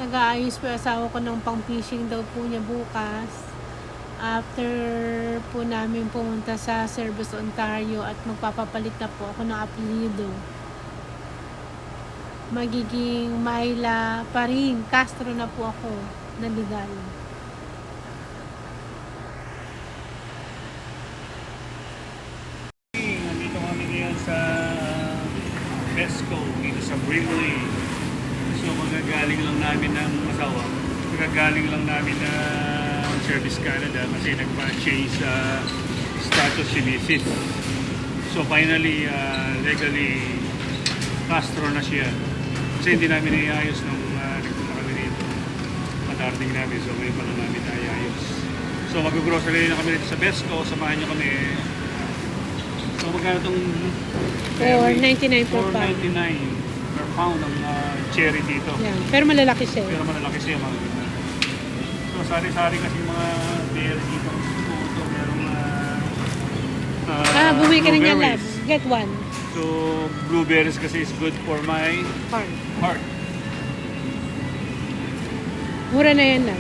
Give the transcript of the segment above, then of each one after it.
Nag-aayos po yung asawa ko ng pang-fishing daw po niya bukas. After po namin pumunta sa Service Ontario at magpapapalit na po ako ng apelyido. Magiging Myla pa rin. Castro na po ako na legal. Nandito kami ngayon sa Pesco, dito sa Brimley. So magagaling lang namin ng asawa. Magagaling lang namin ng Service Canada kasi nagpa-change sa status si Mrs. So finally, legally, Castro na siya. Kasi hindi namin iayos nung nagpunta kami dito. Matarding namin, so ngayon pa lang namin iayos. So mag-grocery na kami dito sa Pesco, samahan nyo kami. So magkano itong $4.99 per pound. $4.99 per pound ang cherry dito. Yan. Pero malalaki siya. Pero malalaki siya mga ganyan. So sari-sari kasi mga berry dito. Ito merong bumili ka rin yan, lab. blueberries. Get one. So blueberries kasi is good for my heart. Mura na yan lang.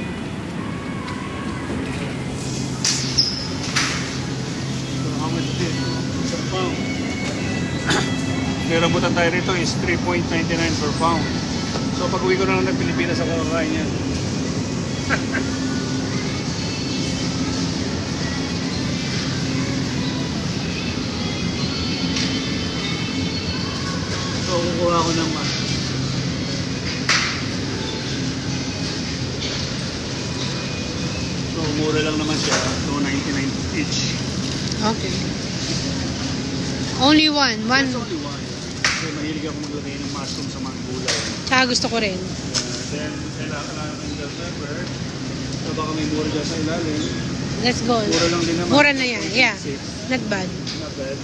So how much is it? Per pound. Yung rambutan tayo rito is $3.99 per pound. So pag uwi ko na lang ng Pilipinas ako kakain yan. So kukuha ko ng So mura lang naman siya. $2.99 each. Okay. Only one. That's only one. Kasi mahilig ako maglagay ng mushroom sa mga gulay. Tsaka gusto ko rin. Then, kailangan ng bell pepper. So, baka may mura dyan sa ilalim. Let's go. Mura lang din naman. Mura na yan. Yeah. 26. Not bad. Not bad.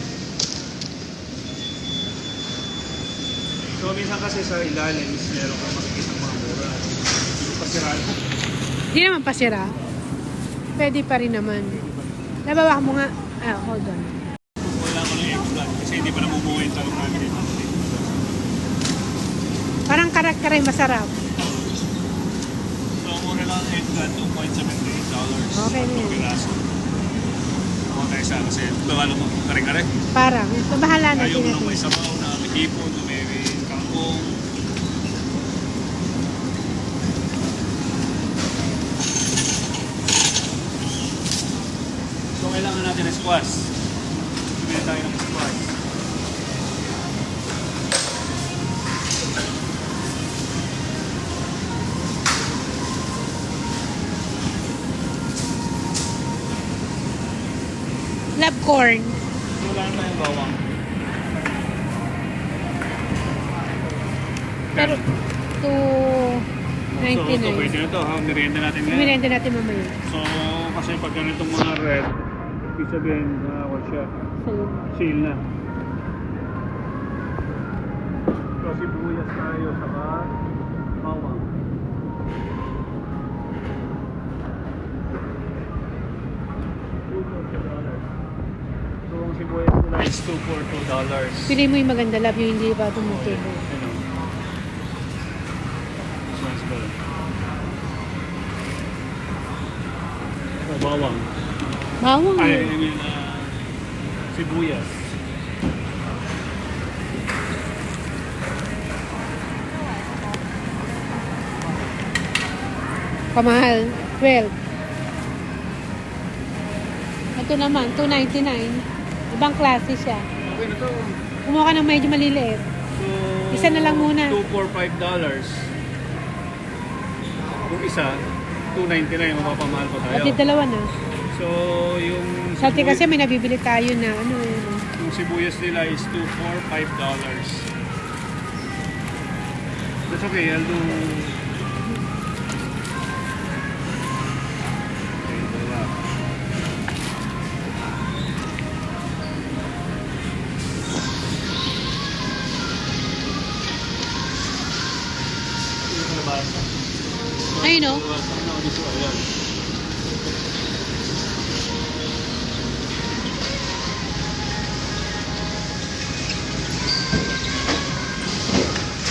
So, minsan kasi sa ilalim, meron kang makikita ng mga mura. Pasiraan. Hindi naman pasira. Pwede pa rin naman. Nabawa mo nga. Hold on. Wala ko ng eggplant kasi hindi pa namumuhay yung talong namin dito. Parang karak-karay masarap. So, mura lang ang eggplant, $2.78. Okay na yun. Piraso. Ako tayo sa kasi bawala mo, kare-kare. Parang. So, bahala na. Ayaw mo nang may sabaw na may hipon, na may kangkong. So, kailangan natin ng squash. Bili tayo ng squash. Love corn. So, wala na tayong bawang. Pero, So, ito pwede 2.99. na ito. Merienda natin ngayon. Minenta natin mamaya. So, kasi pag ganitong mga red, ibig sabihin, what siya? So, Sale na. So, sibuyas tayo, saka bawang. So, ang sibuyas nila is $2 for $2. pili mo yung maganda, love, yung hindi ba tumutubo. Ano? This one's good. So, bawang. Bawang. Ay, I mean, sibuyas. Pamahal. 12. Ito naman, $2.99. Ibang klase siya. Okay na to. Kumuha ka ng medyo maliliit. So, Isa na lang muna. $2 for $5. Kung isa, $2.99, mapapamahal pa tayo. At yung dalawa na. So, yung Sabi kasi may nabibili tayo na ano eh. yung sibuyas nila is $2 for $5. That's okay, I'll do... Okay, dalawa. Ayun o.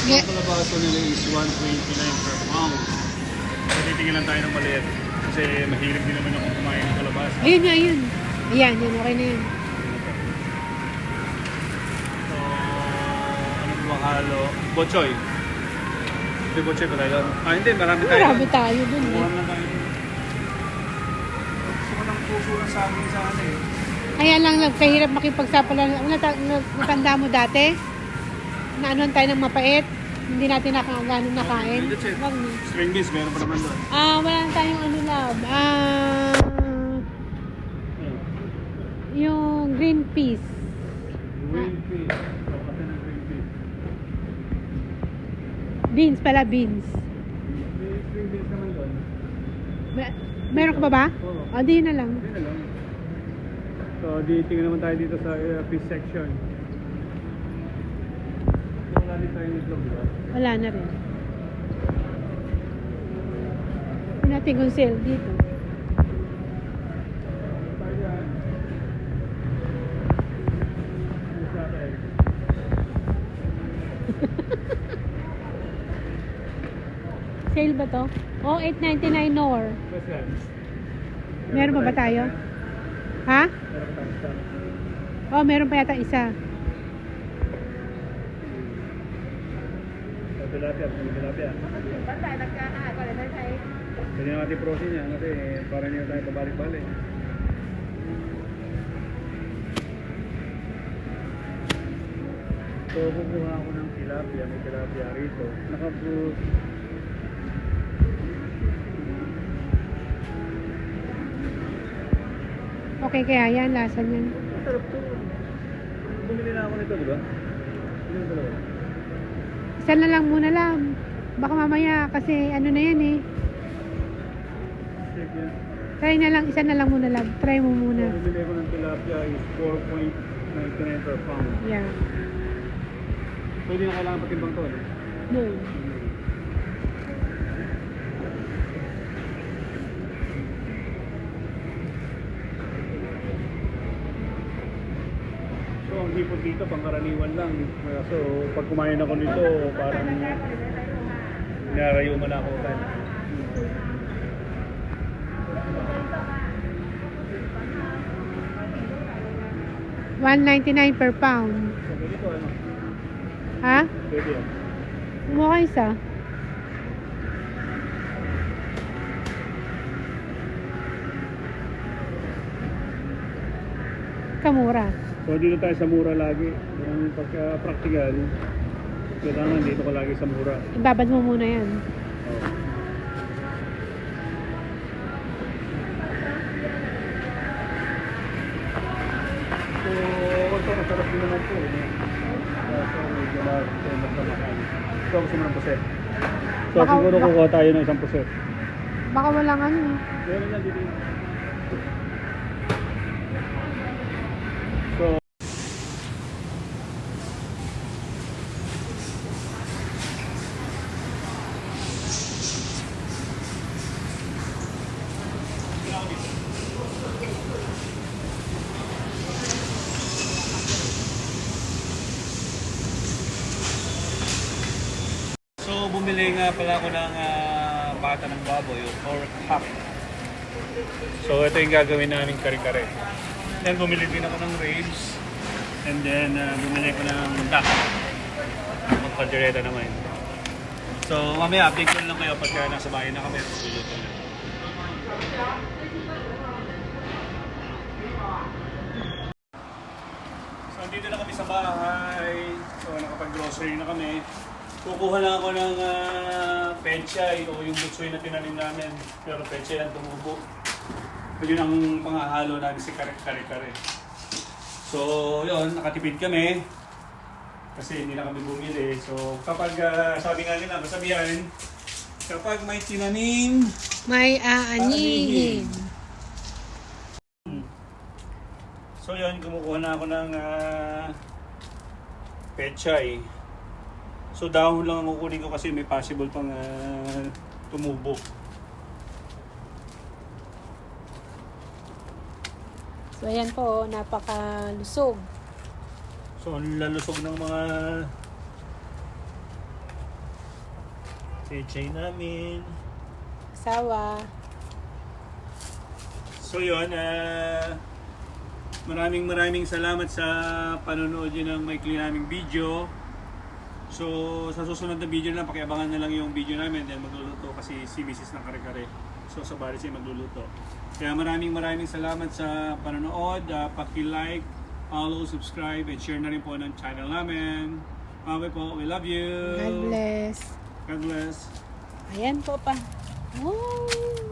Ang kalabaso nila is $1.29 per pound. titingin lang tayo ng maliit. Kasi mahilig din naman ako kumain ng kalabasa. Ayun nga, yun. Ayan, yun. Okay na yun. So, ano ba halo? Bochoy. Hindi bochoy pa tayo. Ah, hindi. Marami tayo. Marami tayo dun eh. Kuha lang tayo. Gusto ko ng puso ng saging sa ano eh. Kaya lang nagkahirap makipagsapalan. Natanda mo dati? Na anuhan tayo ng mapait? Hindi natin gano'n nakain. That's it. Wag na. String beans, meron pa naman doon. Wala na tayong ano love. Yung green peas. Green peas. So, kasi ng green peas. Beans pala, beans. May string beans naman doon. Meron ka ba ba? Oo. O, di yun na lang. Hindi na lang. So, tingnan naman tayo dito sa fish section. So, wala din tayong itlog, di ba? Wala na rin. Hindi natin kung sale dito. Tayo dyan. Ano sa atin? Sale ba to? Oh, 8.99 nor. What's that? Meron pa ba tayo? Ha? Meron pa tayo stock. Oh, meron pa yata isa. Sa tilapia, tilapia. Pwede na natin prosin yan kasi para niyo tayo pabalik-balik. So, kukuha ako ng tilapia. May tilapia rito. Naka-fruit. Okay kaya yan, lasa niyan. Masarap to. Bumili na ako nito, di ba? Ano yung dalawa? Isa na lang muna lang. Baka mamaya kasi ano na yan eh. Check yan. Try na lang, isa na lang muna lang. Try mo So, muna. bumili ko ng tilapia is 4.99 per pound. Yeah. Pwede na kailangan patimbang to, no? No. So, ang hipon dito, pangkaraniwan lang. So, pag kumain ako nito, parang narayuman ako. $1.99 per pound. So, ganito, ano? Ha? Pwede yan. Mukha isa. Kamura. So, dito tayo sa mura lagi. Yung pagka-practical, kailangan dito ka lagi sa mura. Ibabad mo muna yan. Oh. So, ito masarap din naman po. So, medyo magkamakan. So, gusto mo ng puset. So, Baka- siguro kukuha tayo ng isang puset. Baka walang ano eh. Meron lang dito. So, So, bumili nga pala ako ng pata ng baboy, yung pork hop. So, ito yung gagawin namin kare-kare. Then, bumili din ako ng ribs. And then, bumili ko ng duck. Magkaldereta naman. So, mamaya update ko lang kayo pagka nasa bahay na kami. Luluto na. So, dito na kami sa bahay. So, nakapag-grocery na kami. Kukuha lang ako ng pechay o yung butsoy na tinanim namin. Pero pechay lang tumubo. Yun ang pangahalo namin si kare-kare. So, yun, nakatipid kami. Kasi hindi na kami bumili. So, kapag, sabi nga nila, masabihan, kapag may tinanim, May aanihin. So, yun, kumukuha na ako ng pechay. So, dahon lang ang kukunin ko kasi may possible pang tumubo. So, ayan po, napakalusog. So, ang lalusog ng mga pechay namin. mag-asawa. So yun, maraming salamat sa panonood yun ng maikli naming video. So sa susunod na video na, pakiabangan na lang yung video namin, then magluluto kasi si Mrs. ng kare-kare. So sa bari siya magluluto. Kaya maraming salamat sa panonood. Paki-like, follow, subscribe, and share na rin po ng channel namin. Okay po, we love you. God bless. God bless. Ayan po pa. Oh.